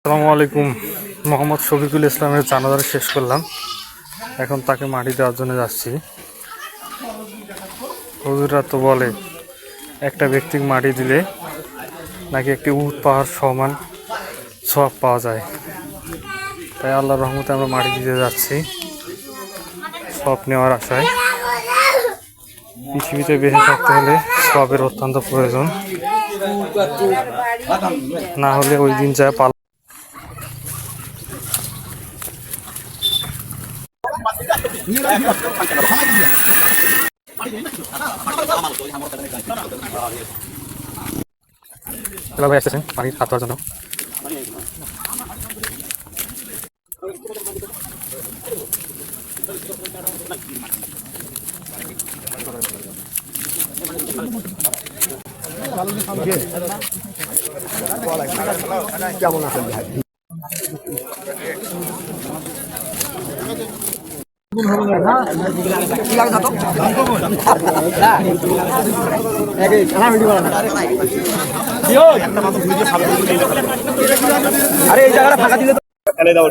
আসসালামু আলাইকুম। মোহাম্মদ শফিকুল ইসলামের জানাজা শেষ করলাম, এখন তাকে মাটি দেওয়ার জন্য যাচ্ছি। হুজুররা তো বলে একটা ব্যক্তিকে মাটি দিলে নাকি একটি উট পাহাড় সমান সওয়াব পাওয়া যায়। তাই আল্লাহর রহমতে আমরা মাটি দিতে যাচ্ছি সওয়াব নেওয়ার আশায়। পৃথিবীতে বেঁচে থাকতে হলে সওয়াবের অত্যন্ত প্রয়োজন, না হলে ওই দিন যায় পাল। ভাই আসতেছেন পানির হাত ধোয়ার জন্য। কেমন আছেন ভাই? আরে এই জায়গাটা ফাঁকা দিলে ফেলে দাও।